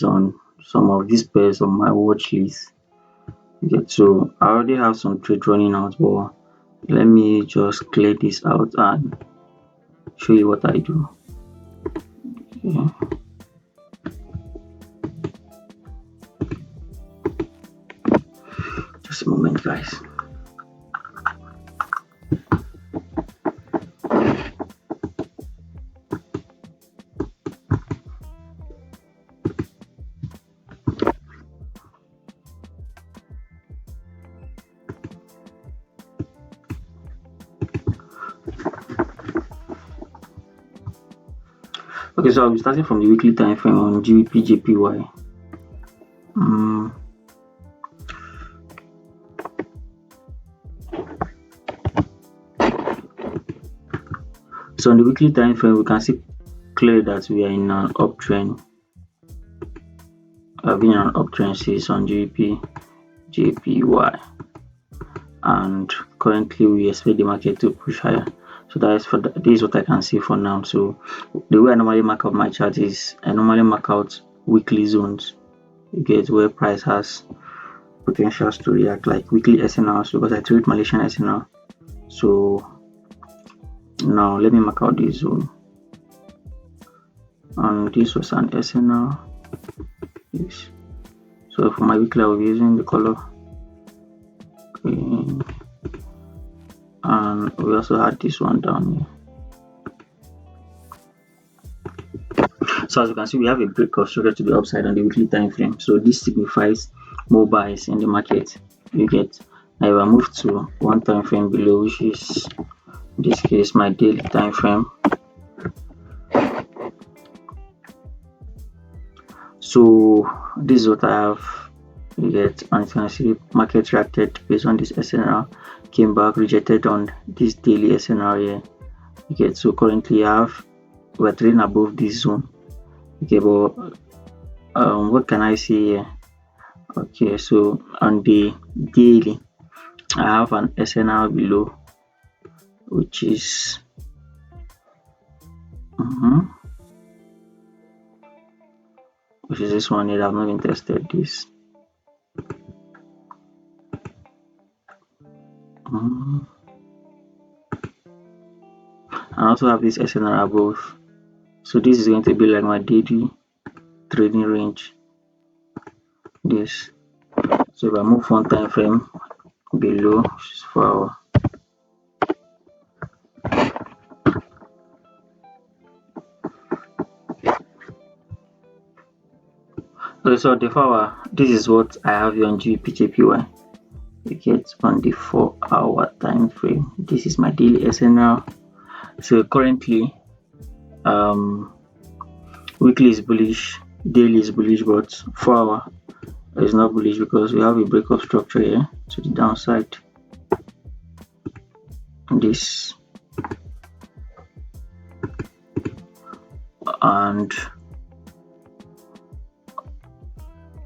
on some of these pairs on my watch list. Okay, so I already have some trade running out, but let me just clear this out and show you what I do. Okay. Just a moment, guys. Okay, so I'll be starting from the weekly time frame on GBP JPY. So on the weekly time frame, we can see clearly that we are in an uptrend. I've been in an uptrend since on GBP JPY, and currently we expect the market to push higher. So that is this is what I can see for now. So the way I normally mark out my chart is I normally mark out weekly zones. You get where price has potentials to react, like weekly SNRs, because I trade Malaysian SNR. So now let me mark out this zone, and this was an SNR. Yes. So for my weekly, I will be using the color green, and we also had this one down here. So as you can see, we have a break of structure to the upside on the weekly time frame. So this signifies more buys in the market. You get. Now if I move to one time frame below, which is in this case my daily time frame. So this is what I have. You get, and you can see market reacted based on this SNR, came back, rejected on this daily SNR here. You get, so currently we're trading above this zone. Okay, but what can I see here? Okay, so on the daily, I have an SNR below, which is this one here. I've not even tested this. I also have this SNR above. So this is going to be like my daily trading range. This. So if I move one time frame below, which is 4 hour. Okay, so the 4 hour, this is what I have here on GBP/JPY. You get on the 4 hour time frame. This is my daily SNR. So currently, weekly is bullish, daily is bullish, but 4 hour is not bullish because we have a break of structure here to the downside. This and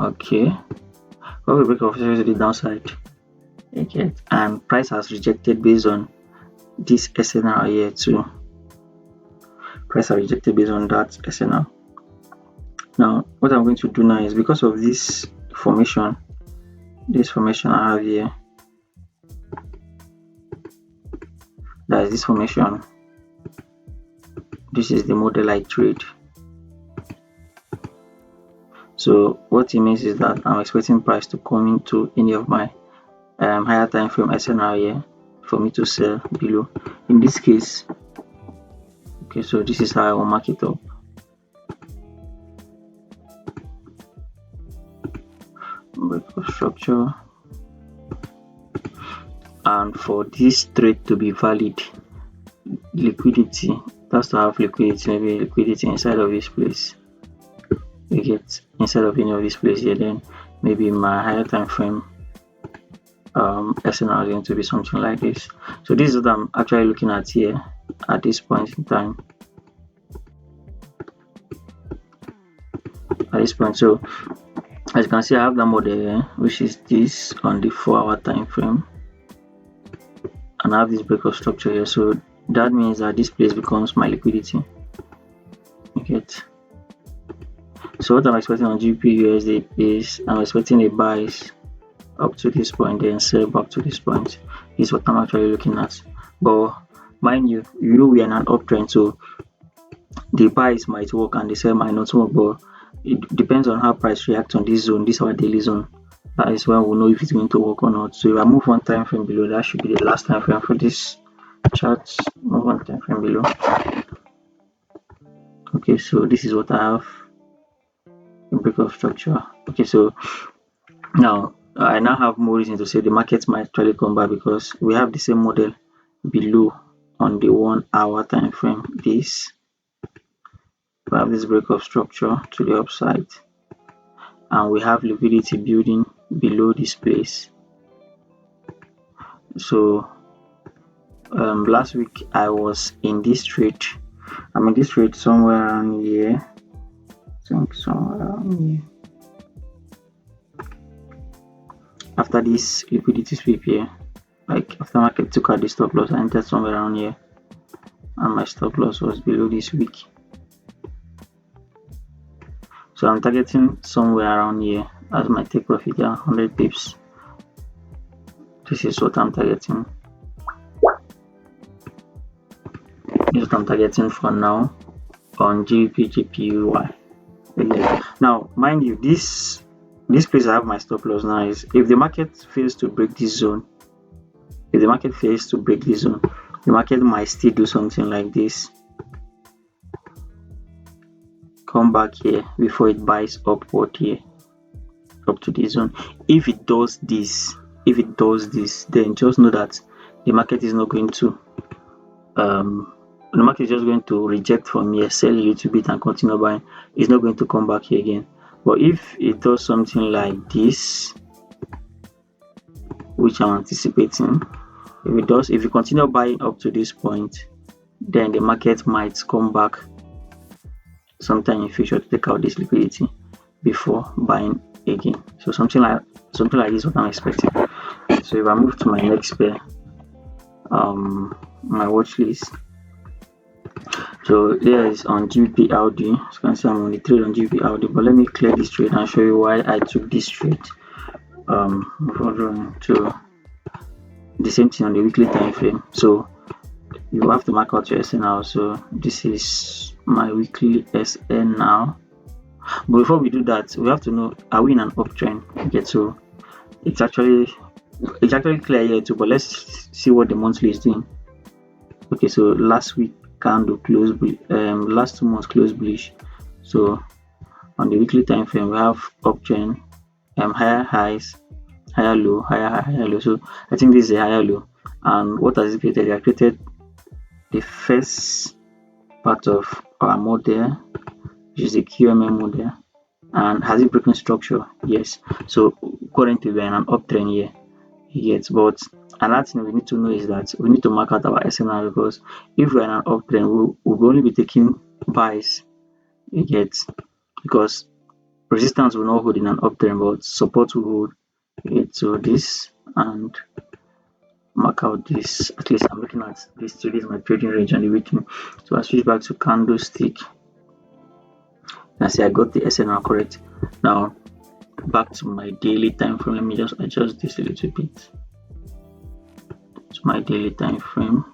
okay, we have a break of structure to the downside. Okay, and price has rejected based on this SNR here too. Price are rejected based on that SNR. Now what I'm going to do now is, because of this formation I have here, that is this formation, this is the model I trade. So what it means is that I'm expecting price to come into any of my higher time frame SNR here for me to sell below. In this case, okay, so this is how I will mark it up. Break of structure, and for this trade to be valid, liquidity, it has to have liquidity, maybe liquidity inside of this place. You get, inside of any of these places here, then maybe my higher time frame SNR is going to be something like this. So this is what I'm actually looking at here at this point in time. At this point, so as you can see, I have the model here, which is this on the 4 hour time frame, and I have this break of structure here. So that means that this place becomes my liquidity. You get. So what I'm expecting on GBP is I'm expecting a buys up to this point, then sell back to this point. Is what I'm actually looking at. But mind you, we are in an uptrend, so the buys might work and the sell might not work. But it depends on how price reacts on this zone. This is our daily zone. That is when we'll know if it's going to work or not. So if I move one time frame below, that should be the last time frame for this chart. Move one time frame below. Okay, so this is what I have in break of structure. Okay, so now I now have more reason to say the market might actually come back because we have the same model below on the 1 hour time frame. This we have this break of structure to the upside, and we have liquidity building below this place. So last week I was in this trade. I'm in this trade somewhere around here. I think somewhere around here. After this liquidity sweep here, like after market took out the stop loss, I entered somewhere around here, and my stop loss was below this week. So I'm targeting somewhere around here as my take profit here, 100 pips. This is what I'm targeting. This is what I'm targeting for now on GBP JPY. Okay. Now, mind you, this place I have my stop loss now is if the market fails to break this zone, the market might still do something like this. Come back here before it buys upward here up to this zone. If it does this, then just know that the market is not going to the market is just going to reject from here, sell a little bit and continue buying. It's not going to come back here again. But if it does something like this, which I'm anticipating, if you continue buying up to this point, then the market might come back sometime in future to take out this liquidity before buying again. So something like this is what I'm expecting. So if I move to my next pair, my watch list. So there is on GBP AUD. As you can see, I'm on the trade on GBP AUD, but let me clear this trade and show you why I took this trade. To the same thing on the weekly time frame. So you have to mark out your SN now. So this is my weekly SN now. But before we do that, we have to know, are we in an uptrend? Okay, so it's actually clear here too, but let's see what the monthly is doing. Okay, so last week candle closed, last 2 months closed bullish. So on the weekly time frame, we have uptrend, higher highs, higher low, higher high, higher low. So I think this is a higher low. And what has it created? It created the first part of our model, which is a QMM model. And has it broken structure? Yes. So currently we're in an uptrend here. Yes, but another thing we need to know is that we need to mark out our SNR, because if we're in an uptrend, we'll only be taking buys. You get, because resistance will not hold in an uptrend, but support will hold. So this, and mark out this. At least I'm looking at this. So this is my trading range on the weekly. So I switch back to candlestick. I see I got the SNR correct. Now back to my daily time frame. Let me just adjust this a little bit. It's my daily time frame.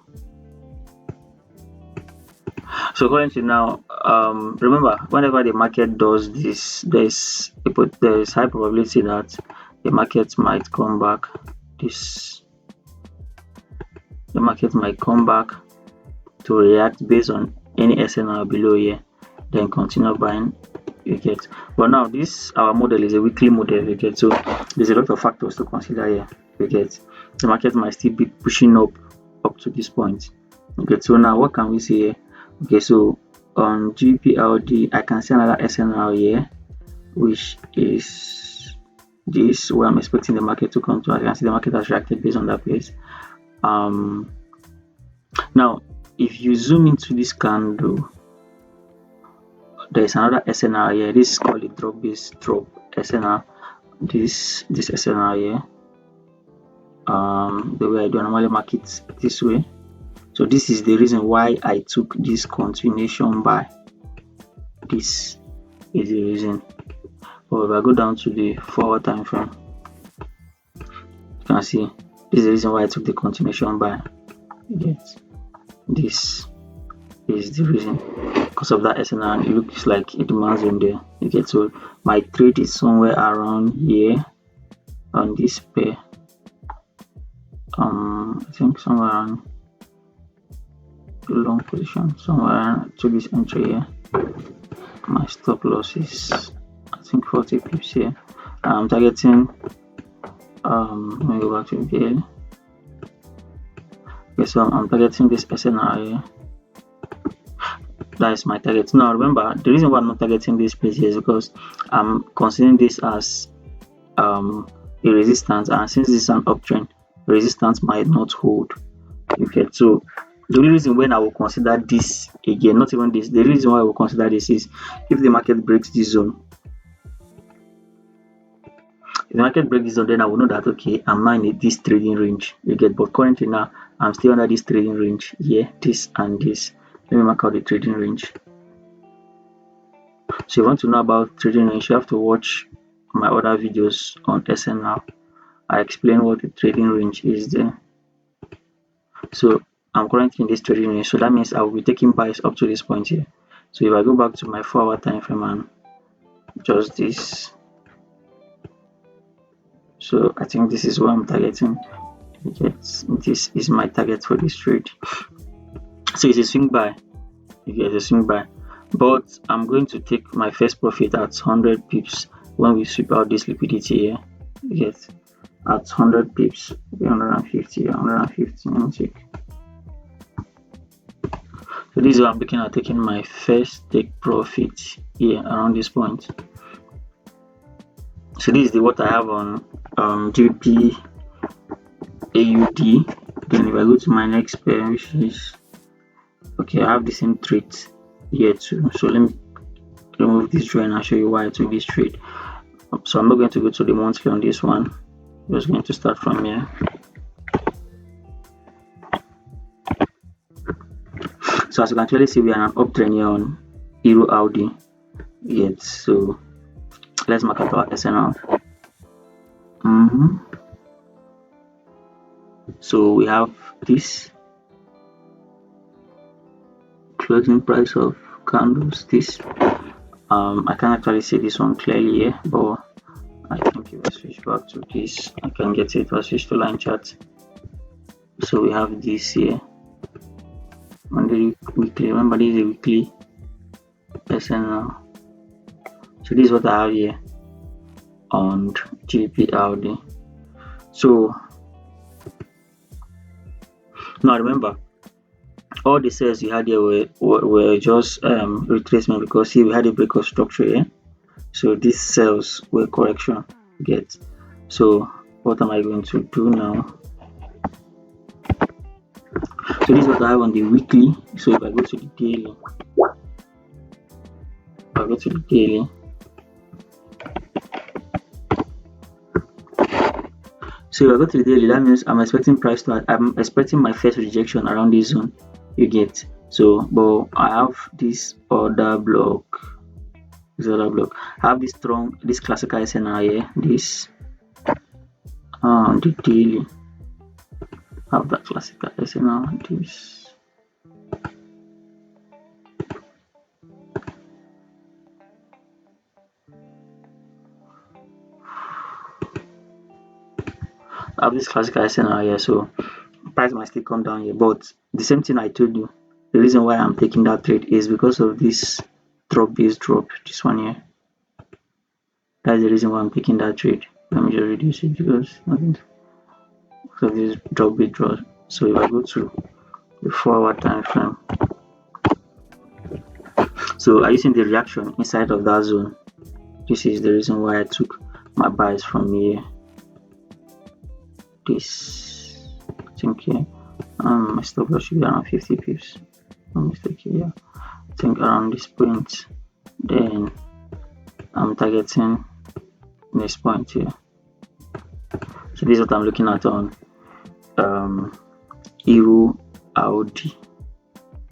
So currently now, remember, whenever the market does this, there's high probability that the market might come back. The market might come back to react based on any SNR below here, then continue buying. You get, but now this our model is a weekly model. You get, so there's a lot of factors to consider here. You get, the market might still be pushing up to this point. Okay, so now what can we see here? Okay, so on GBP I can see another SNR here, which is this, where I'm expecting the market to come to. I can see the market has reacted based on that place. Now if you zoom into this candle, there is another SNR here. This is called a drop based drop SNR. This SNR here, the way I do normally mark it this way. So this is the reason why I took this continuation buy. This is the reason. But if I go down to the 4-hour time frame, you can see this is the reason why I took the continuation buy. Yes, this is the reason, because of that SNR, and it looks like it demands on there. You get, so my trade is somewhere around here on this pair. I think somewhere around the long position, somewhere to this entry here. My stop loss is I think 40 pips here. I'm targeting let me go back to here. Okay, so I'm targeting this SNR here. That is my target. Now remember, the reason why I'm not targeting this place here is because I'm considering this as a resistance, and since this is an uptrend, resistance might not hold. Okay, so the only reason when I will consider this again, not even this, the reason why I will consider this is if the market breaks this zone. If the market breaks this zone, then I will know that okay, I'm now in this trading range. You get, but currently now I'm still under this trading range here, this and this. Let me mark out the trading range. So if you want to know about trading range, you have to watch my other videos on SNR. I explain what the trading range is there. So I'm currently in this trading range, so that means I will be taking buys up to this point here. So if I go back to my 4-hour time frame and just this, so I think this is what I'm targeting. This is my target for this trade. So it's a swing buy. You get a swing buy, but I'm going to take my first profit at 100 pips when we sweep out this liquidity here. You get at 100 pips, 150, 150. Let me check. So this is what I'm looking at, taking my first take profit here around this point. So this is what I have on GBP AUD. Then if I go to my next pair, which is okay, I have the same trade here too. So let me remove this trade and I'll show you why I took this trade. So I'm not going to go to the monthly on this one. I'm just going to start from here. So as you can clearly see, we are an uptrend here on Euro AUD. Yes, so let's mark out our SNR. So we have this closing price of candles. This I can't actually see this one clearly here, but I think if I switch back to this, I can get it. If I switch to line chart, so we have this here on the weekly. Remember, this is a weekly SNR. So this is what I have here on GBP AUD. So now remember, all the sales you had here were just retracement, because here we had a break of structure here. So these sales were correction. Get, so what am I going to do now? So this is what I have on the weekly. So if I go to the daily, so if I go to the daily, that means I'm expecting my first rejection around this zone. You get, so but I have this other block. I have this classical SNR here. This the daily. I have that classical SNR. This. I have this classical SNR here, so price might still come down here, but the same thing I told you, the reason why I'm taking that trade is because of this based drop, this one here. That's the reason why I'm taking that trade. Let me just reduce it because of this based drop. So if I go to the 4-hour time frame, so are you seeing the reaction inside of that zone? This is the reason why I took my buys from here. This, I think here, my stop loss should be around 50 pips. No mistake here. Yeah. I think around this point. Then I'm targeting this point here. So this is what I'm looking at on Euro AUD.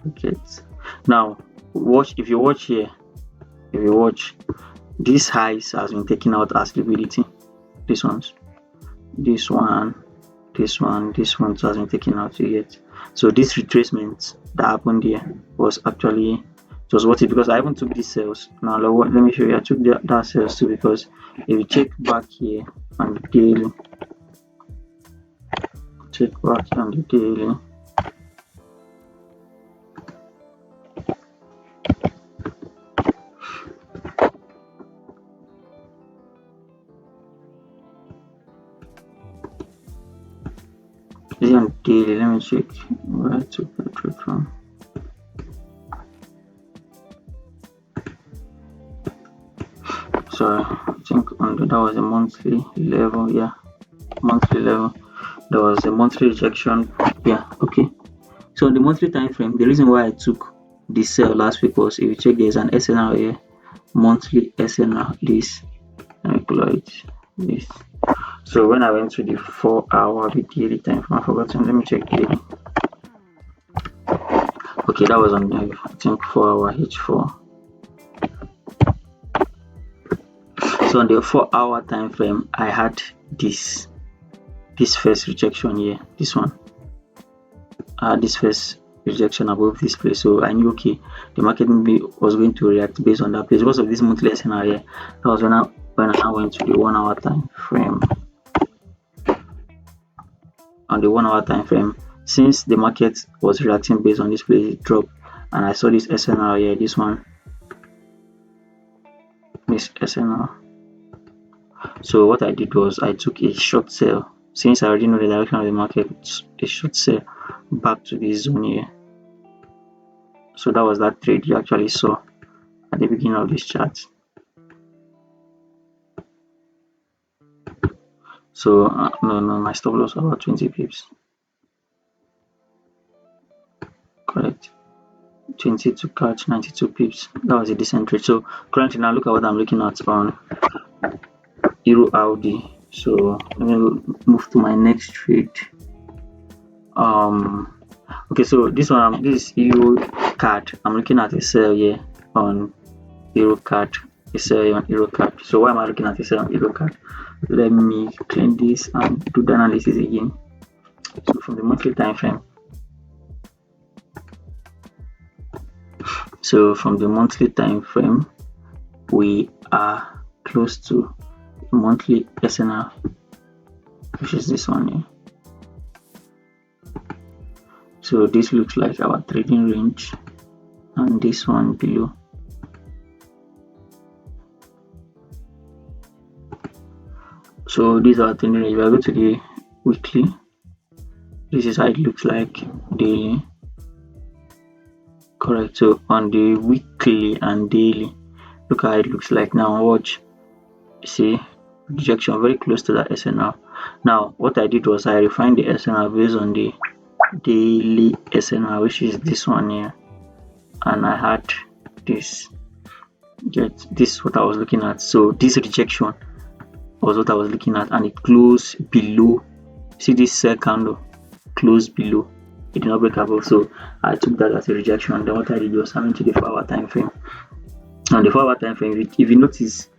Okay. Now watch, if you watch here, if you watch, these highs has been taken out as liquidity. This ones, this one, this one, this one has been taken out yet. So this retracement that happened here was actually, it was worth it, because I even took these sales. Now let me show you. I took that sales too, because if you check back here on the daily, check back on the daily, on daily, let me check where I took that trade from. So I think that was a monthly level. Yeah, monthly level. There was a monthly rejection. Yeah, okay. So on the monthly time frame, the reason why I took this sell last week was, if you check, there's an SNR here, monthly SNR. This, let me close it. This. So when I went to the 4-hour with daily time frame, I forgot to, let me check daily. Okay, that was on the, I think, 4-hour H4. So on the 4-hour time frame, I had this first rejection here, this one. I had this first rejection above this place, so I knew, okay, the market maybe was going to react based on that place because of this monthly SNR here. That was when I went to the 1-hour time frame. On the 1-hour time frame, since the market was reacting based on this place, it dropped, and I saw this SNR here, this one, this SNR. So what I did was I took a short sell, since I already know the direction of the market, a short sell back to this zone here. So that was that trade you actually saw at the beginning of this chart. So no, my stop loss was about 20 pips. Correct. 20 to catch 92 pips. That was a decent trade. So currently now look at what I'm looking at on Euro Audi. So let me move to my next trade. Okay, so this one, this Euro card, I'm looking at a sell here on Euro card, a sell on Euro card. So why am I looking at a sell on Euro card? Let me clean this and do the analysis again. So from the monthly time frame, we are close to monthly SNR, which is this one here. So this looks like our trading range, and this one below. So these are trading range. If I go to the weekly, this is how it looks like daily. Correct. So on the weekly and daily, look how it looks like now. Watch, see rejection very close to that SNR. Now what I did was I refined the SNR based on the daily SNR, which is this one here, and I had this. This is what I was looking at. So this rejection was what I was looking at, and it closed below. See this sell candle closed below, it did not break above, so I took that as a rejection. Then what I did was I went to the 4-hour time frame. On the 4-hour time frame, if you notice,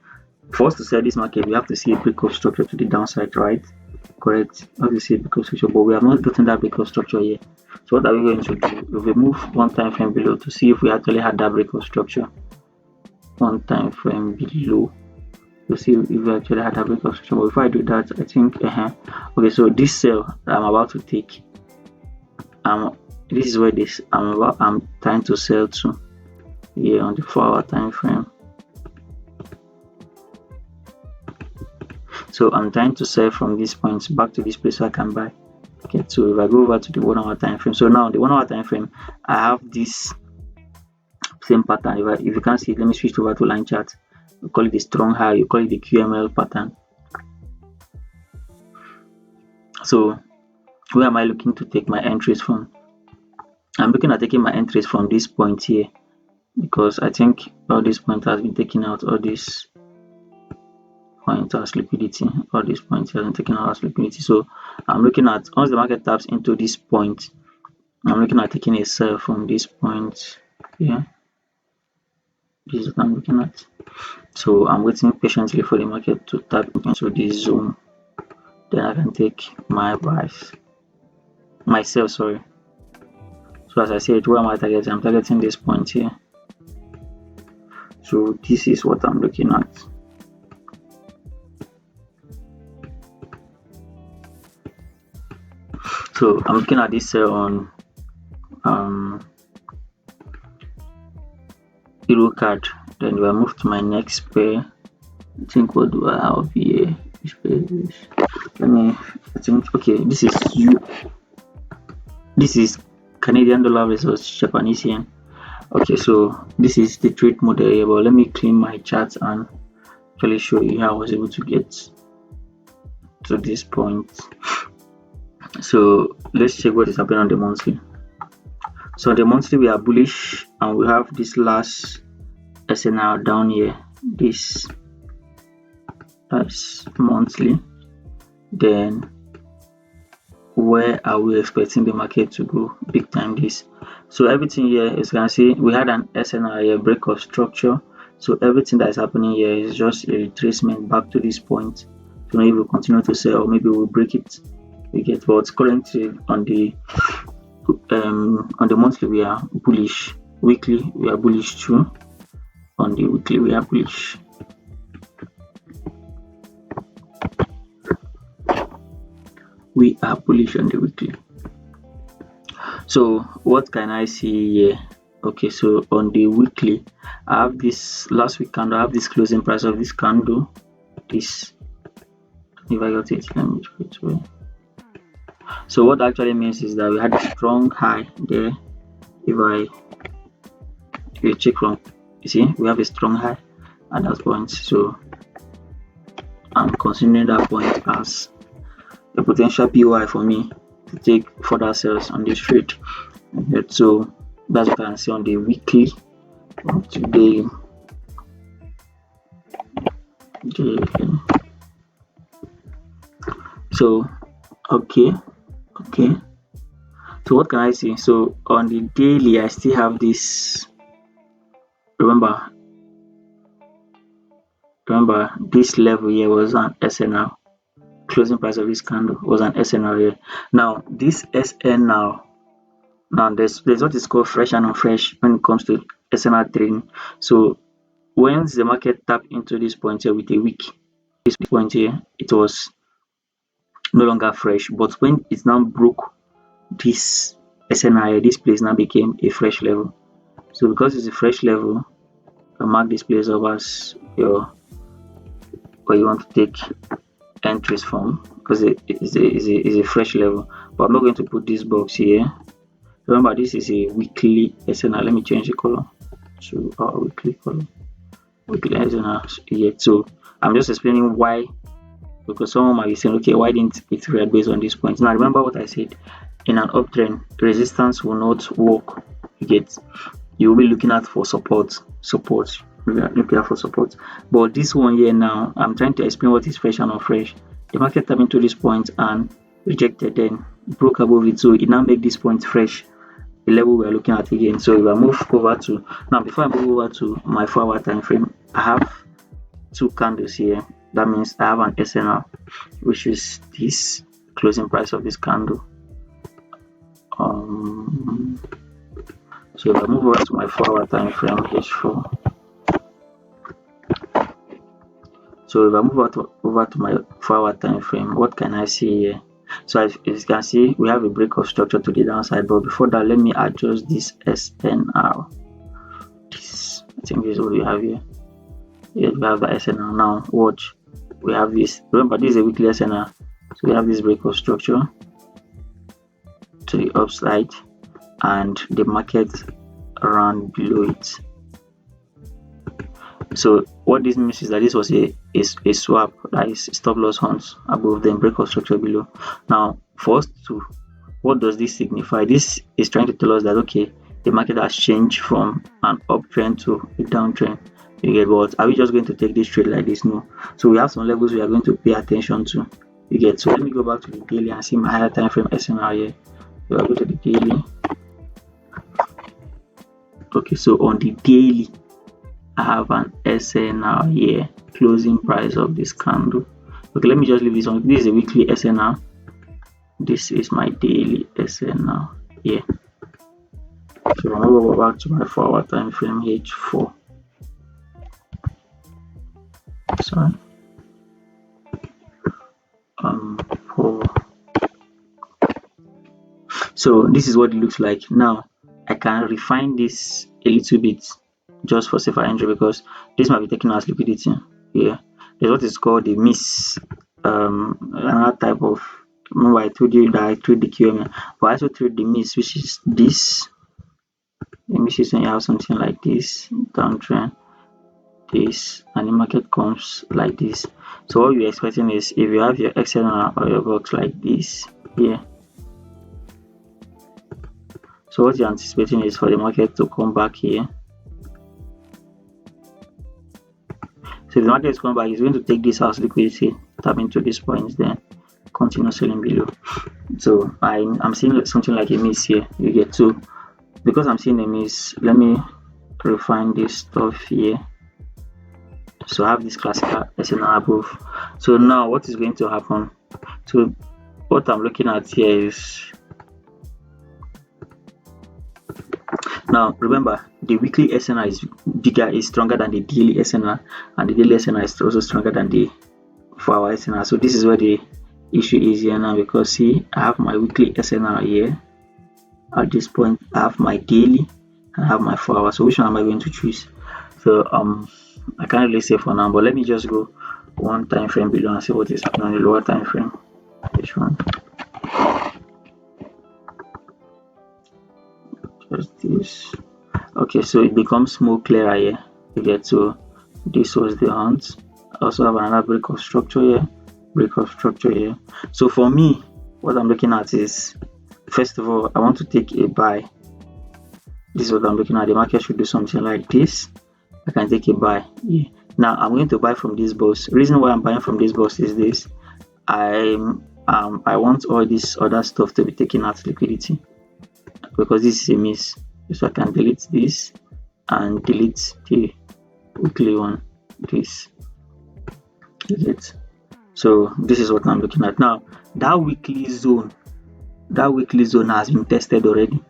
for us to sell this market, we have to see a breakup structure to the downside, right? Correct. Obviously, breakup structure, but we have not gotten that breakup structure here. So what are we going to do? We'll remove one time frame below to see if we actually had that breakup structure. One time frame below to see if we actually had that breakup structure. But before I do that, I think okay. So this sell that I'm about to take, this is where I'm trying to sell to here on the 4-hour time frame. So I'm trying to sell from this point back to this place so I can buy. Okay, so if I go over to the 1-hour time frame, so now the 1-hour time frame, I have this same pattern. If you can't see it, let me switch over to line chart. You call it the strong high, you call it the QML pattern. So where am I looking to take my entries from? I'm looking at taking my entries from this point here, because I think all this point has been taken out, all this point as liquidity, all these points has been taken out as liquidity. So I'm looking at, once the market taps into this point, I'm looking at taking a sell from this point here. This is what I'm looking at. So I'm waiting patiently for the market to tap into this zone. Then I can take my buys, myself, sorry. So as I said, where am I targeting? I'm targeting this point here. So this is what I'm looking at. So I'm looking at this sell on Euro card. Then we move to my next pair. I think what do I have here? Which pair is this? I think okay, this is Canadian dollar versus Japanese yen. Okay, so this is the trade model here, but let me clean my chart and actually show you how I was able to get to this point. So let's check what is happening on the monthly. So on the monthly we are bullish and we have this last SNR down here. This as monthly. Then where are we expecting the market to go? Big time this. So everything here, as you can see, we had an SNR here, break of structure. So everything that is happening here is just a retracement back to this point. So maybe we'll continue to sell or maybe we'll break it. We get what's currently on the monthly we are bullish. Weekly we are bullish too. On the weekly we are bullish. We are bullish on the weekly. So what can I see here? Okay, so on the weekly I have this last week candle, I have this closing price of this candle. This, if I got it, let me try it away. So what actually means is that we had a strong high there. If you check from, you see we have a strong high at that point. So I'm considering that point as a potential POI for me to take further sales on this trade. So that's what I can see on the weekly of today. So okay, so what can I see? So on the daily I still have this, remember this level here was an SNR. Closing price of this candle was an SNR here. Now this SNR, now there's what is called fresh and unfresh when it comes to SNR trading. So once the market tapped into this point here with a wick, this point here, it was no longer fresh, but when it now broke this SNR, this place now became a fresh level. So because it's a fresh level, you mark this place up as your where you want to take entries from, because it is a fresh level. But I'm not going to put this box here. Remember, this is a weekly SNR. Let me change the color to our weekly color. Weekly SNR here. So I'm just explaining why, because someone might be saying, okay, why didn't it react based on this point? Now remember what I said. In an uptrend, resistance will not work. You will be looking at for support. Looking out for support. But this one here now, I'm trying to explain what is fresh and unfresh. The market tapped into this point and rejected, then broke above it, so it now make this point fresh, the level we are looking at again. So if I move over to now, before I move over to my 4-hour time frame, I have two candles here. That means I have an SNR, which is this closing price of this candle. So if I move over to my 4-hour time frame, H4. So if I move over to my 4-hour time frame, what can I see here? So as you can see, we have a break of structure to the downside, but before that, let me adjust this SNR. I think this is what we have here. Yes, we have the SNR. Now watch, we have this. Remember, this is a weekly SNR, so we have this break of structure to the upside, and the market ran below it. So what this means is that this was a swap, that is stop loss hunts above, then break of structure below. Now for us to, what does this signify? This is trying to tell us that okay, the market has changed from an uptrend to a downtrend. You get what? Are we just going to take this trade like this? No. So we have some levels we are going to pay attention to. You get. So let me go back to the daily and see my higher time frame SNR here. So I'll go to the daily. Okay, so on the daily, I have an SNR here, closing price of this candle. Okay, let me just leave this on. This is a weekly SNR. This is my daily SNR here. So I'm going to go back to my 4-hour time frame H4. Sorry. 4. So this is what it looks like. Now I can refine this a little bit just for safer entry, because this might be taken as liquidity. Yeah, there's what is called the miss. Another type of, remember I told you that I trade the QM, but I also trade the miss, which is this. The miss is when you have something like this downtrend, this, and the market comes like this. So what you're expecting is, if you have your XLR or your box like this here, so what you're anticipating is for the market to come back here. So if the market is coming back, it's going to take this as liquidity, tap into this point, then continue selling below. So I'm seeing something like a miss here. You get to, because I'm seeing a miss, let me refine this stuff here. So I have this classical SNR above. So now what is going to happen? So what I'm looking at here is, now remember, the weekly SNR is stronger than the daily SNR, and the daily SNR is also stronger than the 4-hour SNR. So this is where the issue is here now, because see, I have my weekly SNR here. At this point, I have my daily and I have my 4-hour. So which one am I going to choose? So I can't really say for now, but let me just go one time frame below and see what is happening on the lower time frame. Which one? Just this. Okay, so it becomes more clearer here. You get, so this was the hunt. I also have another break of structure here, break of structure here. So for me, what I'm looking at is, first of all, I want to take a buy. This is what I'm looking at. The market should do something like this. I can take a buy. Yeah. Now I'm going to buy from this box. The reason why I'm buying from this box is this. I want all this other stuff to be taken out liquidity, because this is a miss. So I can delete this and delete the weekly one. This is it. So this is what I'm looking at now. That weekly zone has been tested already.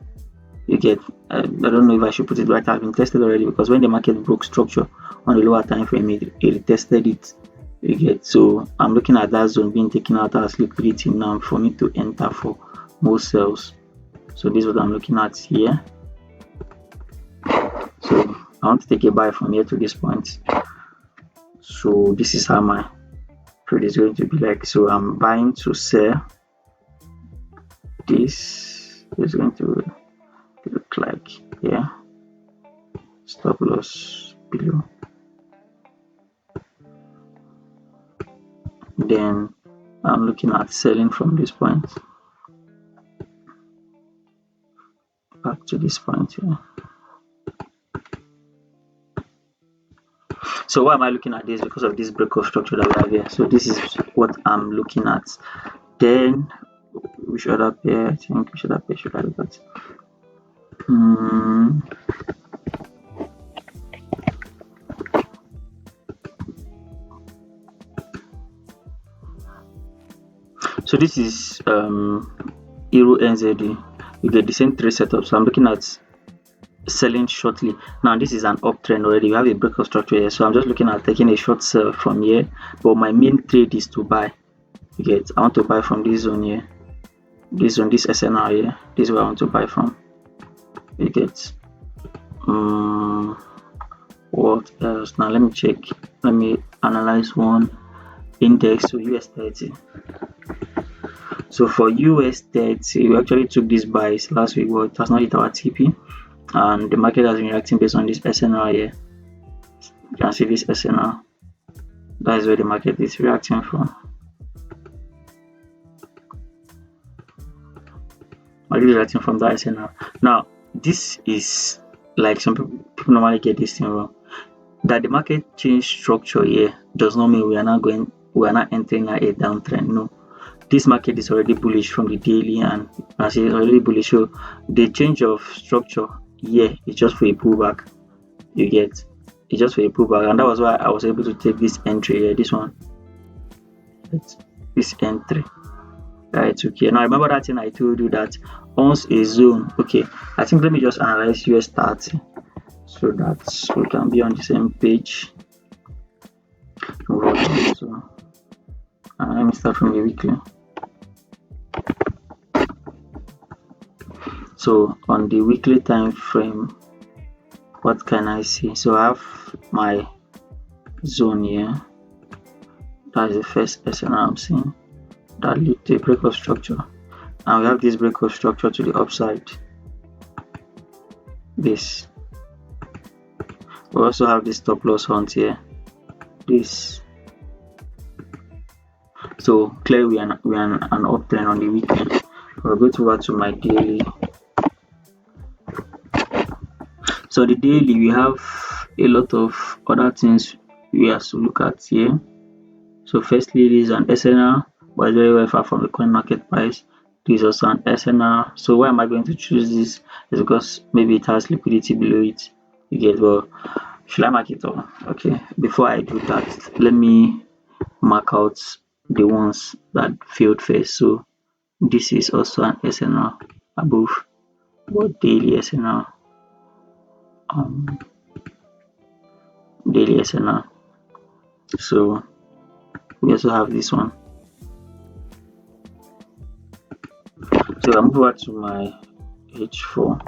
You get, I don't know if I should put it right, has been tested already, because when the market broke structure on the lower time frame, it tested it. You get, so I'm looking at that zone being taken out as liquidity now for me to enter for more sales. So this is what I'm looking at here. So I want to take a buy from here to this point. So this is how my trade is going to be like. So I'm buying to sell. This is going to look like here. Stop loss below. Then I'm looking at selling from this point back to this point here. So why am I looking at this? Because of this break of structure that we have here. So this is what I'm looking at. Then we should have here, I think we should have here, should I look at? So this is Euro NZD. You get the same trade setup. So I'm looking at selling shortly. Now this is an uptrend already. You have a break of structure here, so I'm just looking at taking a short sell from here, but my main trade is to buy. You get, I want to buy from this zone here, this zone, this SNR here. This is where I want to buy from. You get, what else? Now let me check, let me analyze one index. So US30. So for US30, we actually took these buys last week, but it has not hit our TP, and the market has been reacting based on this SNR here. You can see this SNR. That is where the market is reacting from. Market is reacting from that SNR. Now this is like, some people normally get this thing wrong, that the market change structure here does not mean we are not entering a downtrend. No, this market is already bullish from the daily, and as it's already bullish, so the change of structure here is just for a pullback. You get, it's just for a pullback, and that was why I was able to take this entry here, this one, this entry that I took here. Now remember that thing I told you that once a zone, okay, I think let me just analyze US 30 so that we can be on the same page. So let me start from the weekly. So on the weekly time frame, what can I see? So I have my zone here. That is the first SNR I'm seeing that lead to a break of structure, and we have this break of structure to the upside. This, we also have this stop loss hunt here, this. So clearly we are an uptrend on the weekend. We'll go over to my daily. So the daily, we have a lot of other things we have to look at here. So firstly, this is an SNR, but very well far from the coin market price. This is also an SNR. So why am I going to choose this? Is because maybe it has liquidity below it. You get, well, should I mark it all? Okay, before I do that, let me mark out the ones that failed first. So this is also an SNR above, but daily SNR. Daily SNR. So we also have this one. So I move over to my H4.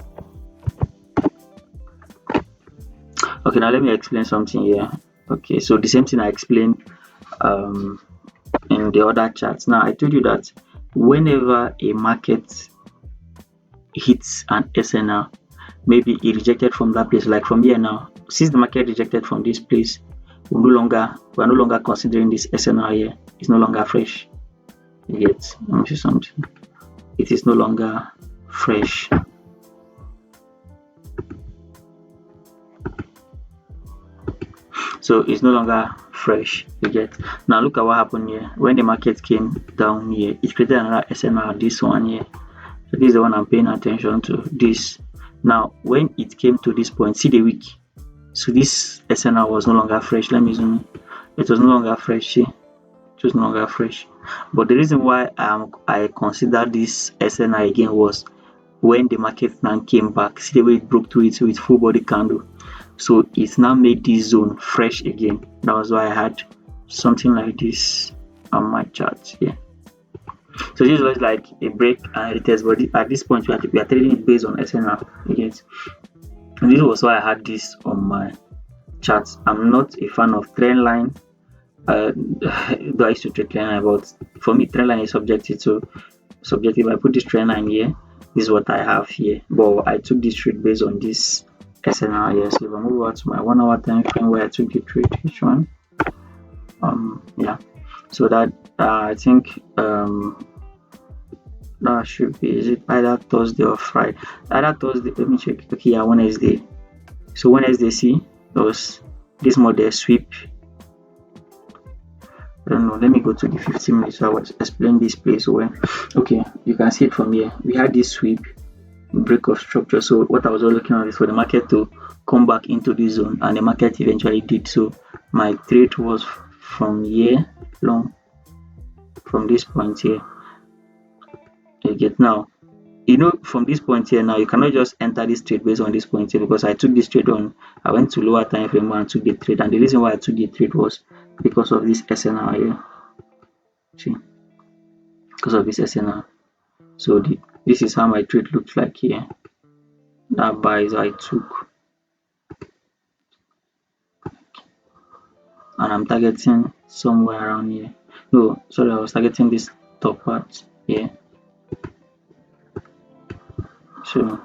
Okay, now let me explain something here. Okay, so the same thing I explained in the other charts. Now I told you that whenever a market hits an SNR, maybe it rejected from that place, like from here now, since the market rejected from this place, we're no longer considering this SNR here. It's no longer fresh. You get, let me see something. It is no longer fresh. So it's no longer fresh. You get. Now look at what happened here. When the market came down here, it created another SNR, this one here. So this is the one I'm paying attention to. This. Now when it came to this point, see the wick. So this SNR was no longer fresh. Let me zoom in. It was no longer fresh. See? It was no longer fresh. But the reason why I consider this SNR again was when the market now came back. See the way it broke through it with full body candle. So it's now made this zone fresh again. That was why I had something like this on my chart here. So this was like a break and retest, but at this point we are trading it based on SNR. Yes. And this was why I had this on my chart. I'm not a fan of trend line. Though I used to trade trend line, but for me trend line is subjective. So subjective, I put this trend line here. This is what I have here. But I took this trade based on this SNR here. So if I move over to my 1 hour time frame where I took the trade, which one? Yeah. So that I think that should be, is it either Thursday or Friday? Either Thursday, let me check. Okay, yeah, Wednesday. So Wednesday, see those this model sweep. I don't know, let me go to the 15 minutes so I will explain this place well. Okay, you can see it from here. We had this sweep, break of structure. So what I was looking at is for the market to come back into this zone, and the market eventually did so. My trade was from here long, from this point here. You get. Now, you know, from this point here now, you cannot just enter this trade based on this point here, because I took this trade on, I went to lower time frame and took the trade, and the reason why I took the trade was because of this SNR here. See, because of this SNR. So this is how my trade looks like here. That buys I took, and I'm targeting somewhere around here. No, sorry, I was targeting this top part here. So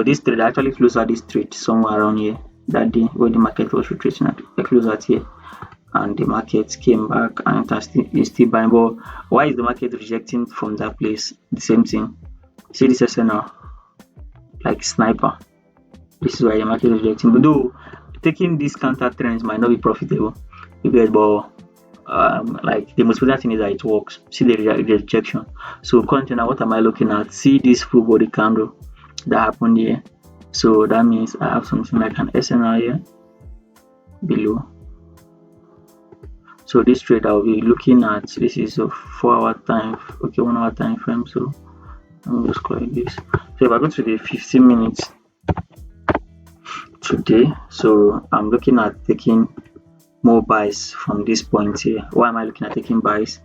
this trade actually closed at this trade somewhere around here that day when the market was retracing at the close at here, and the market came back and it's still buying. But why is the market rejecting from that place? The same thing. See this SNR, like sniper. This is why the market is rejecting. But though taking these counter trends might not be profitable, because but like the most important thing is that it works. See the rejection. So currently now, what am I looking at? See this full body candle that happened here. So that means I have something like an SNR here below. So this trade I'll be looking at, this is a 4 hour time, okay, 1 hour time frame. So let me just call it this. So if I go to the 15 minutes today, so I'm looking at taking more buys from this point here. Why am I looking at taking buys?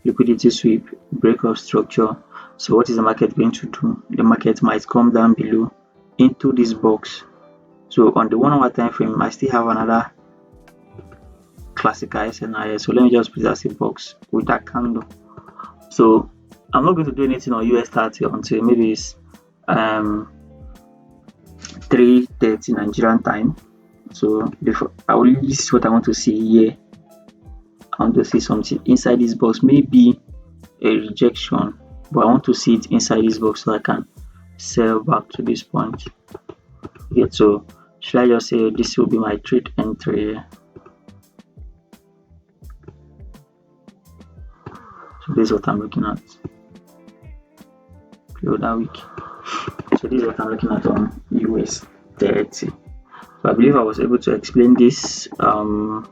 Liquidity sweep, break of structure. So what is the market going to do? The market might come down below into this box. So on the 1 hour time frame, I still have another classical scenario. So let me just put it as a box with that candle. So I'm not going to do anything on US30 until maybe it's 3:30 Nigerian time. So before this is what I want to see here. I want to see something inside this box, maybe a rejection, but I want to see it inside this box so I can sell back to this point. Okay, so should I just say this will be my trade entry? So this is what I'm looking at. Below that week. So this is what I'm looking at on US 30. So I believe I was able to explain this. I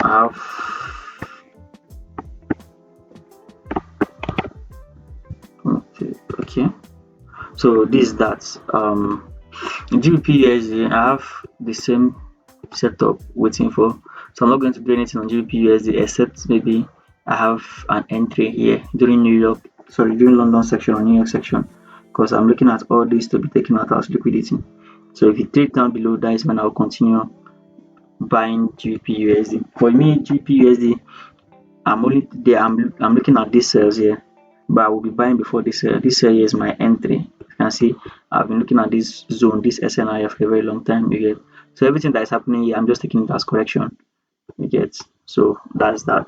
have okay. So this is that. GBP USD, I have the same setup waiting for. So I'm not going to do anything on GBP USD except maybe I have an entry here during during London section or New York section, because I'm looking at all this to be taken out as liquidity. So if you trade down below, that is when I'll continue buying GBP USD. For me, GBP USD, I'm only there. I'm looking at these sales here, but I will be buying before this sale. This sale here is my entry. You can see I've been looking at this zone, this SNI for a very long time. You get, so everything that is happening here, I'm just taking it as correction. You get, so that's that.